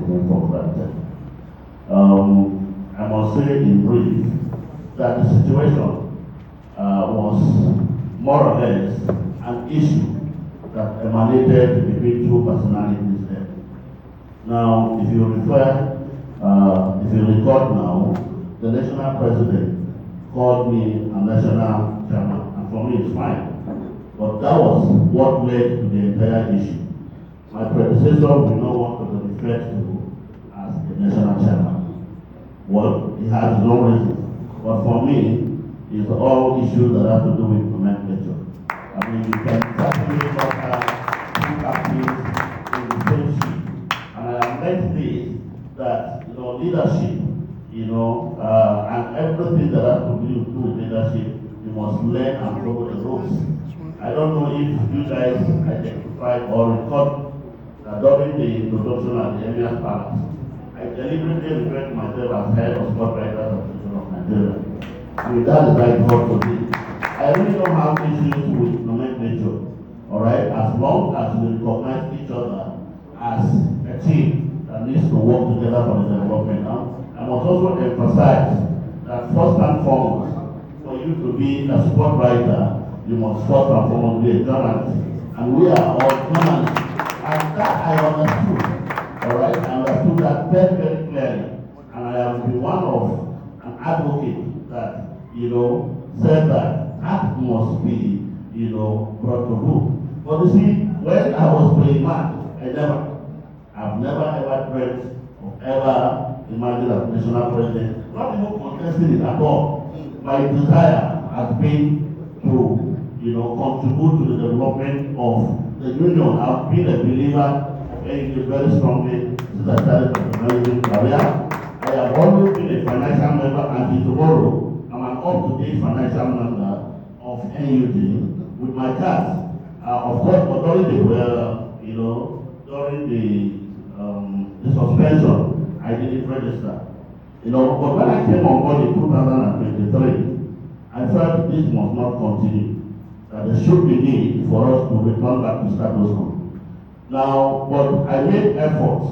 taken for granted. I must say in brief that the situation was more or less an issue that emanated between two personalities there. Now, if you record now, the national president called me a national chairman, and for me it's fine. But that was what led to the entire issue. My predecessor will not want to be referred to as the national chairman. Well, he has no reason. But for me, it's all issues that have to do with nomenclature. I mean, you can certainly not have two captains in the same ship. And I have learned this, that leadership, and everything that has to do with leadership, you must learn and follow the rules. I don't know if you guys identified or record that during the introduction at the Emir's Palace, I deliberately referred to myself as head of sport writers association of Nigeria. I mean, that is like God for me. I really don't have issues with nomenclature, all right, as long as we recognize each other as a team that needs to work together for the development. I must also emphasize that first and foremost, for you to be a sport writer, you must first and foremost be a journalist. And we are all journalists. And that I understood, all right? I understood that very, very clearly. And I have been one of an advocate that, said that must be, brought to book. But you see, when I was playing match, I've never ever dreamt of ever imagining as national president, not even contesting it at all. My desire has been to contribute to the development of the union. I've been a believer of NUJ very strongly since I started my journalism career. I have always been a financial member, and tomorrow I'm an up-to-date financial member of NUJ with my cards. Of course, but during the suspension, I didn't register. But when I came on board in 2023, I felt this must not continue. That there should be need for us to return back to status quo. Now, but I made efforts,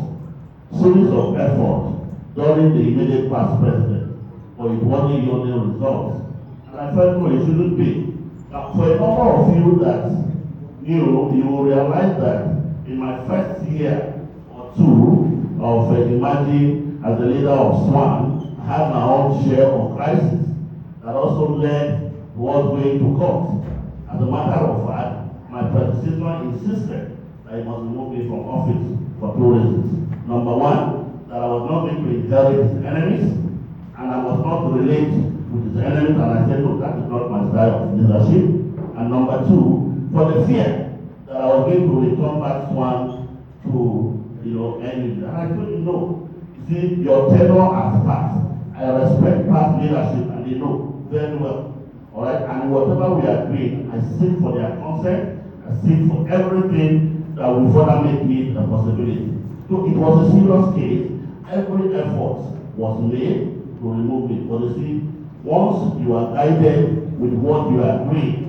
series of efforts during the immediate past president, but it wasn't yielding results. And I felt, no, it shouldn't be. Now, for a number of you that you will realize that in my first year or two of emerging as the leader of SWAN, I had my own share of crisis that also led towards going to court. As a matter of fact, my predecessor insisted that he must remove me from office for two reasons. Number one, that I was not going to inherit his enemies, and I was not to relate with his enemies, and I said, no, that is not my style of leadership. And number two, for the fear that I was going to return back SWAN to, NUJ. And I told you, no. You see, your tenure has passed. I respect past leadership, and they know very well. All right, and whatever we agree, I seek for their consent. I seek for everything that will further make it a possibility. So it was a serious case. Every effort was made to remove it. But you see, once you are guided with what you agree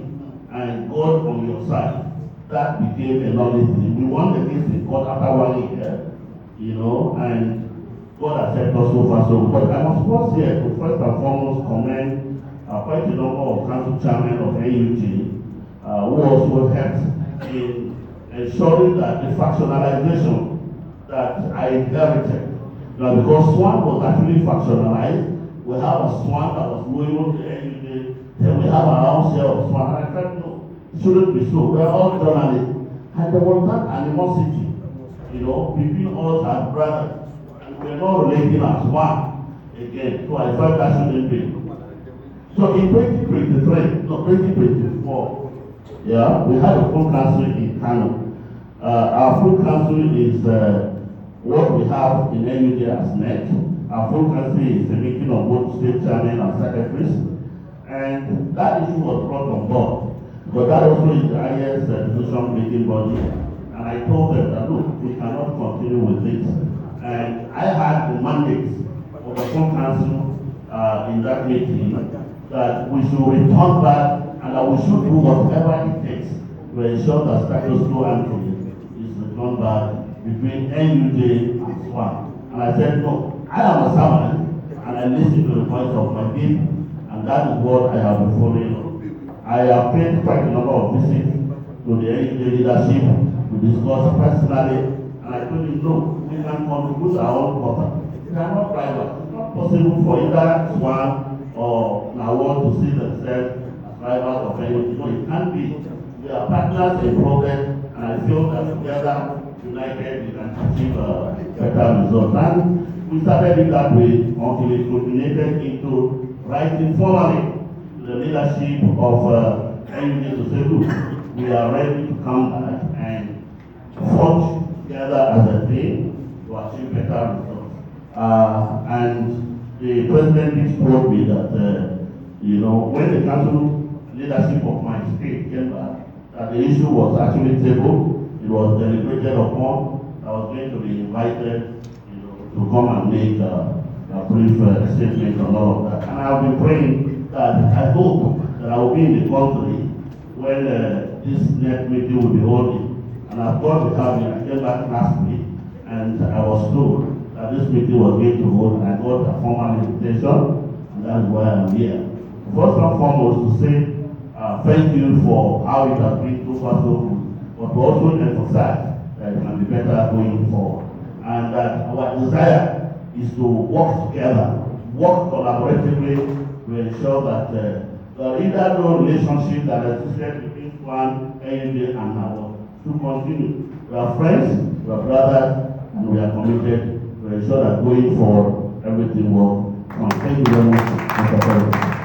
and God on your side, that became a nullity. We won the case in court after 1 year, and God has helped us so far. So, but I must pause here to first and foremost commend quite a number of council chairmen of NUJ who also helped in ensuring that the fractionalization that I inherited. Now, because SWAN was actually fractionalized, we have a SWAN that was loyal to NUJ, then we have our own share of SWAN. And I felt, no, it shouldn't be so. We're all journalists. And there was that animosity, between us as brothers. And we're not relating as one again. So I felt that shouldn't be. So in 2024, we had a full council in Kano. Our full council is what we have in NUJ as NEC. Our full council is the meeting of both state chairmen and secretaries. And that issue was brought on board. But that also is the highest decision-making body. And I told them that, look, we cannot continue with this. And I had the mandate of the full council in that meeting that we should return back and that we should do whatever it takes to ensure that status quo ante is returned back between NUJ and SWAN. And I said, no, I am a servant, and I listen to the voice of my people, and that is what I have been following. I have paid quite a number of visits to the NUJ leadership to discuss personally, and I told him, no, we can contribute our own quota. They are not drivers. It's not possible for either SWAN or NAWOD to see themselves as drivers of NUJ. No, it can't be. We are partners in progress, and I feel that together, united, we can achieve better results. And we started it that way until it culminated into writing formally to the leadership of NUJ to say, look, we are ready to come back and forge together as a team to achieve better results. And the president told me that, when the council leadership of my state came back, that the issue was actually tabled, it was deliberated upon, I was going to be invited, to come and make a brief statement on all of that. And I've been praying that I hope that I will be in the country when this NEC meeting will be holding. And of course, we have I came back last week, and I was told that this meeting was going to hold, and I got a formal invitation, and that is why I'm here. First and foremost, to say thank you for how it has been so far so good, but to also emphasize that it can be better going forward. And that our desire is to work together, work collaboratively to ensure that the either relationship that existed between SWAN, NUJ, and NAWOD to continue. We are friends, we are brothers, and we are committed to ensure that going forward, everything works. Thank you very much, Mr. President.